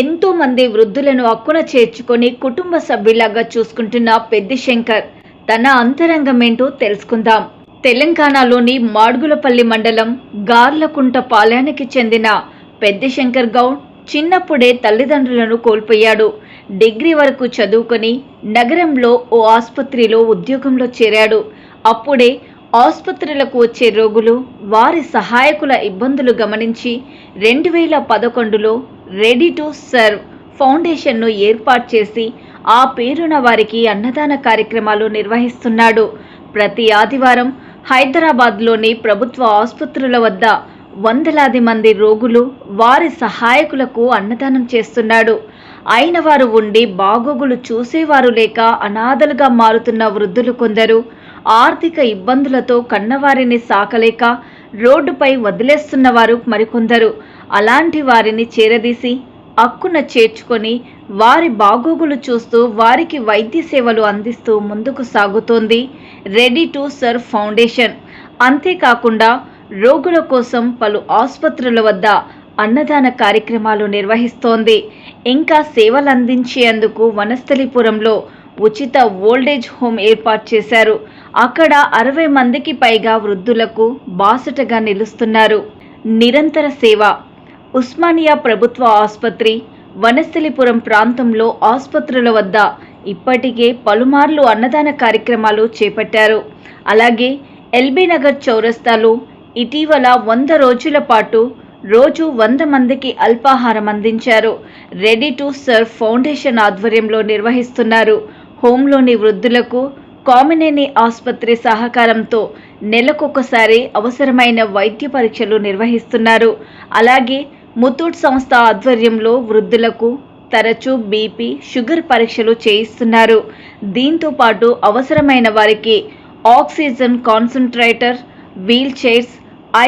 ఎంతో మంది వృద్ధులను అక్కున చేర్చుకొని కుటుంబ సభ్యులాగా చూసుకుంటున్న పెద్ది శంకర్ తన అంతరంగమేంటో తెలుసుకుందాం. తెలంగాణలోని మాడుగులపల్లి మండలం గార్లకుంట పాలెనికి చెందిన పెద్ది శంకర్ గౌడ్ చిన్నప్పుడే తల్లిదండ్రులను కోల్పోయాడు. డిగ్రీ వరకు చదువుకొని నగరంలో ఓ ఆసుపత్రిలో ఉద్యోగంలో చేరాడు. అప్పుడే ఆసుపత్రులకు వచ్చే రోగులు, వారి సహాయకుల ఇబ్బందులు గమనించి 2011లో రెడీ టు సర్వ్ ఫౌండేషన్ను ఏర్పాటు చేసి ఆ పేరున వారికి అన్నదాన కార్యక్రమాలు నిర్వహిస్తున్నాడు. ప్రతి ఆదివారం హైదరాబాద్లోని ప్రభుత్వ ఆసుపత్రుల వద్ద వందలాది మంది రోగులు, వారి సహాయకులకు అన్నదానం చేస్తున్నాడు. అయిన వారు ఉండి బాగోగులు చూసేవారు లేక అనాథలుగా మారుతున్న వృద్ధులు కొందరు, ఆర్థిక ఇబ్బందులతో కన్నవారిని సాకలేక రోడ్డుపై వదిలేస్తున్న వారు మరికొందరు. అలాంటి వారిని చేరదీసి అక్కున చేర్చుకొని వారి బాగోగులు చూస్తూ వారికి వైద్య సేవలు అందిస్తూ ముందుకు సాగుతోంది రెడీ టు సర్వ్ ఫౌండేషన్. అంతేకాకుండా రోగుల కోసం పలు ఆసుపత్రుల వద్ద అన్నదాన కార్యక్రమాలు నిర్వహిస్తోంది. ఇంకా సేవలందించేందుకు వనస్థలిపురంలో ఉచిత ఓల్డేజ్ హోమ్ ఏర్పాటు చేశారు. అక్కడ 60 మందికి పైగా వృద్ధులకు బాసటగా నిలుస్తున్నారు. నిరంతర సేవ. ఉస్మానియా ప్రభుత్వ ఆసుపత్రి, వనస్థలిపురం ప్రాంతంలో ఆసుపత్రుల వద్ద ఇప్పటికే పలుమార్లు అన్నదాన కార్యక్రమాలు చేపట్టారు. అలాగే ఎల్బీ నగర్ చౌరస్తాలో ఇటీవల 100 రోజుల పాటు రోజు 100 మందికి అల్పాహారం అందించారు. రెడీ టు సర్వ్ ఫౌండేషన్ ఆధ్వర్యంలో నిర్వహిస్తున్నారు. హోంలోని వృద్ధులకు కామినేని ఆసుపత్రి సహకారంతో నెలకొకసారి అవసరమైన వైద్య పరీక్షలు నిర్వహిస్తున్నారు. అలాగే ముతూట్ సంస్థ ఆధ్వర్యంలో వృద్ధులకు తరచూ బీపీ, షుగర్ పరీక్షలు చేయిస్తున్నారు. దీంతో పాటు అవసరమైన వారికి oxygen concentrator, wheel chairs,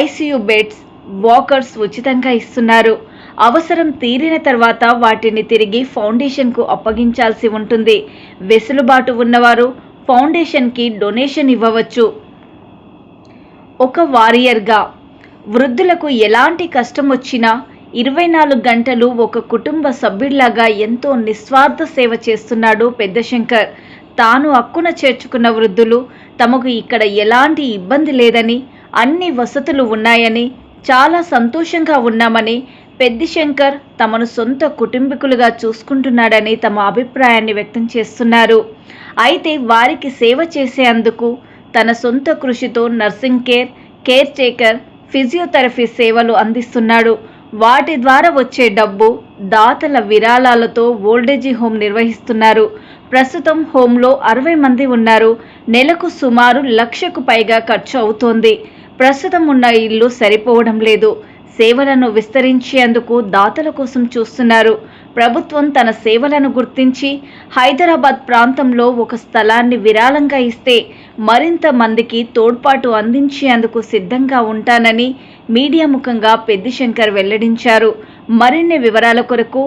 ICU beds, walkers ఉచితంగా ఇస్తున్నారు. అవసరం తీరిన తర్వాత వాటిని తిరిగి ఫౌండేషన్కు అప్పగించాల్సి ఉంటుంది. వెసులుబాటు ఉన్నవారు ఫౌండేషన్కి డొనేషన్ ఇవ్వవచ్చు. ఒక వారియర్గా వృద్ధులకు ఎలాంటి కష్టం వచ్చినా 24 గంటలు ఒక కుటుంబ సభ్యుడిలాగా ఎంతో నిస్వార్థ సేవ చేస్తున్నాడు పెద్ద శంకర్. తాను అక్కున చేర్చుకున్న వృద్ధులు తమకు ఇక్కడ ఎలాంటి ఇబ్బంది లేదని, అన్ని వసతులు ఉన్నాయని, చాలా సంతోషంగా ఉన్నామని, పెద్ది శంకర్ తమను సొంత కుటుంబీకులుగా చూసుకుంటున్నాడని తమ అభిప్రాయాన్ని వ్యక్తం చేస్తున్నారు. అయితే వారికి సేవ చేసేందుకు తన సొంత కృషితో nursing care, care taker, physiotherapy సేవలు అందిస్తున్నాడు. వాటి ద్వారా వచ్చే డబ్బు దాతల విరాళాలతో ఓల్డేజీ హోమ్ నిర్వహిస్తున్నారు. ప్రస్తుతం హోంలో 60 మంది ఉన్నారు. నెలకు సుమారు 1,00,000కు పైగా ఖర్చు అవుతోంది. ప్రస్తుతం ఉన్న ఇల్లు సరిపోవడం లేదు. సేవలను విస్తరించేందుకు దాతల కోసం చూస్తున్నారు. ప్రభుత్వం తన సేవలను గుర్తించి హైదరాబాద్ ప్రాంతంలో ఒక స్థలాన్ని విరాళంగా ఇస్తే మరింత మందికి తోడ్పాటు అందించేందుకు సిద్ధంగా ఉంటానని మీడియా ముఖంగా పెద్ది శంకర్ వెల్లడించారు. మరిన్ని వివరాల కొరకు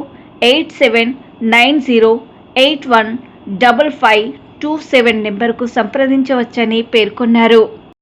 8790815527 నెంబర్కు సంప్రదించవచ్చని పేర్కొన్నారు.